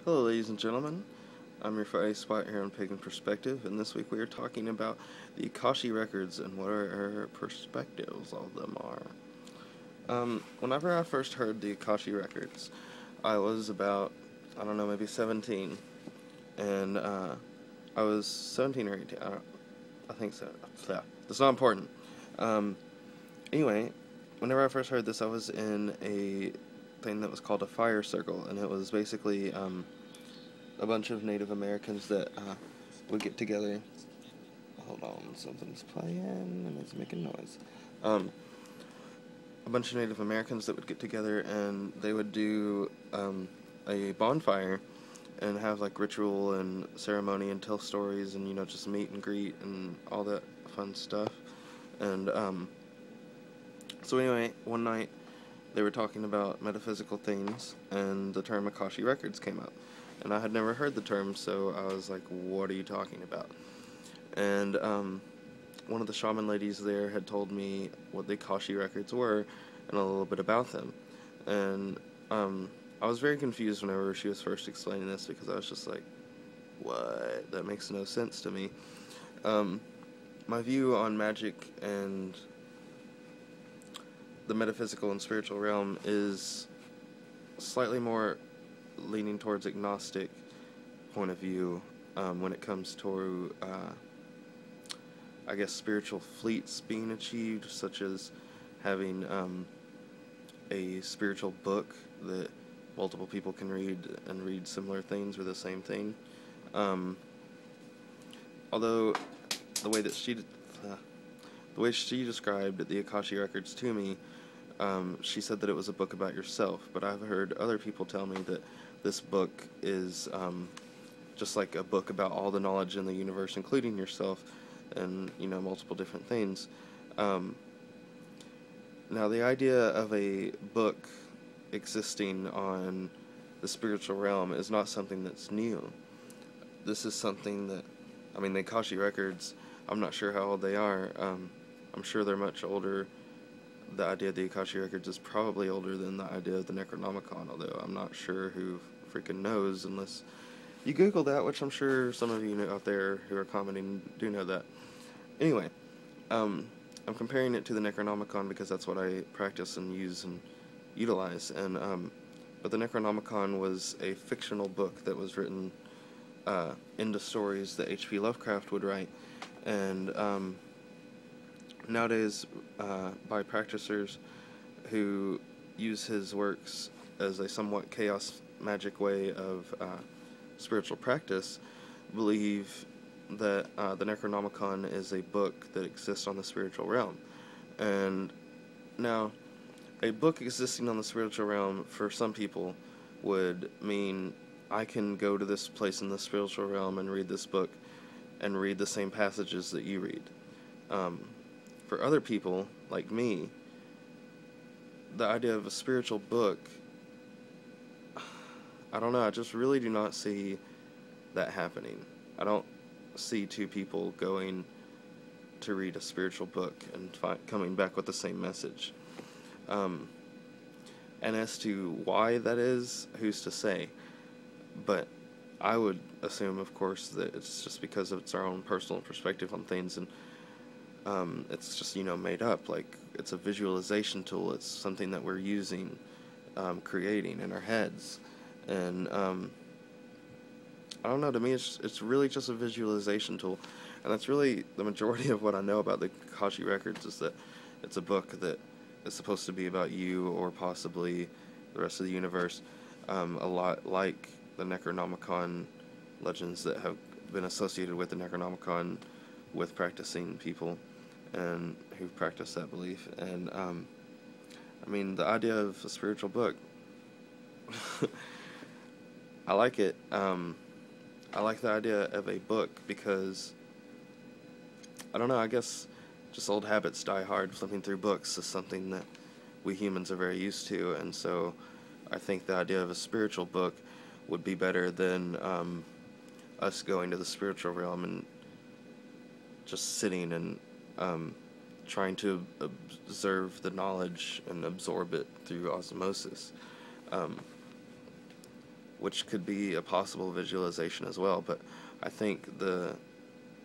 Hello ladies and gentlemen, I'm your Friday Spot here on Pagan Perspective, and this week we are talking about the Akashi records and what our perspectives of them are. Whenever I first heard the Akashi records, I was about, I don't know, maybe 17, and I was 17 or 18, I think so, yeah, that's not important. Anyway, whenever I first heard this, I was in a thing that was called a fire circle, and it was basically a bunch of Native Americans that would get together. Hold on, something's playing and it's making noise. A bunch of Native Americans that would get together and they would do a bonfire and have like ritual and ceremony and tell stories and just meet and greet and all that fun stuff. And so anyway, one night they were talking about metaphysical things and the term Akashi records came up. And I had never heard the term, so I was like, what are you talking about? And one of the shaman ladies there had told me what the Akashi records were and a little bit about them. And I was very confused whenever she was first explaining this because I was just like, what? That makes no sense to me. My view on magic and the metaphysical and spiritual realm is slightly more leaning towards agnostic point of view when it comes to I guess spiritual fleets being achieved, such as having a spiritual book that multiple people can read and read similar things or the same thing. Although the way she described the Akashi records to me, she said that it was a book about yourself, but I've heard other people tell me that this book is just like a book about all the knowledge in the universe, including yourself, and multiple different things. Now, the idea of a book existing on the spiritual realm is not something that's new. This is something that, the Akashi records, I'm not sure how old they are. I'm sure they're much older. The idea of the Akashi records is probably older than the idea of the Necronomicon, although I'm not sure who freaking knows unless you Google that, which I'm sure some of you out there who are commenting do know that. Anyway, I'm comparing it to the Necronomicon because that's what I practice and use and utilize, and but the Necronomicon was a fictional book that was written into stories that H.P. Lovecraft would write, and nowadays by practicers who use his works as a somewhat chaos magic way of spiritual practice, believe that the Necronomicon is a book that exists on the spiritual realm. And now, a book existing on the spiritual realm for some people would mean I can go to this place in the spiritual realm and read this book and read the same passages that you read. For other people, like me, the idea of a spiritual book, I don't know, I just really do not see that happening. I don't see two people going to read a spiritual book and coming back with the same message. And as to why that is, who's to say? But I would assume, of course, that it's just because it's our own personal perspective on things, and it's just, made up. Like, it's a visualization tool. It's something that we're using, creating in our heads. And, I don't know, to me, it's really just a visualization tool. And that's really the majority of what I know about the Akashi records, is that it's a book that is supposed to be about you or possibly the rest of the universe. A lot like the Necronomicon legends that have been associated with the Necronomicon with practicing people and who practice that belief. And the idea of a spiritual book, I like it. I like the idea of a book because, I don't know, I guess just old habits die hard. Flipping through books is something that we humans are very used to, and so I think the idea of a spiritual book would be better than us going to the spiritual realm and just sitting and trying to observe the knowledge and absorb it through osmosis. which could be a possible visualization as well. But I think the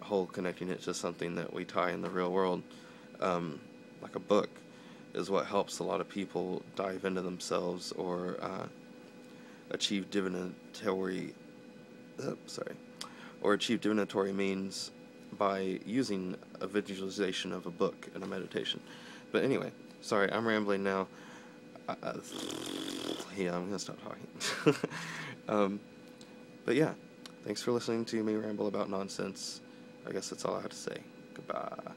whole connecting it to something that we tie in the real world, like a book, is what helps a lot of people dive into themselves or achieve divinatory means by using a visualization of a book in a meditation. But anyway, sorry, I'm rambling now. Yeah, I'm gonna stop talking. But yeah, thanks for listening to me ramble about nonsense. I guess that's all I have to say. Goodbye.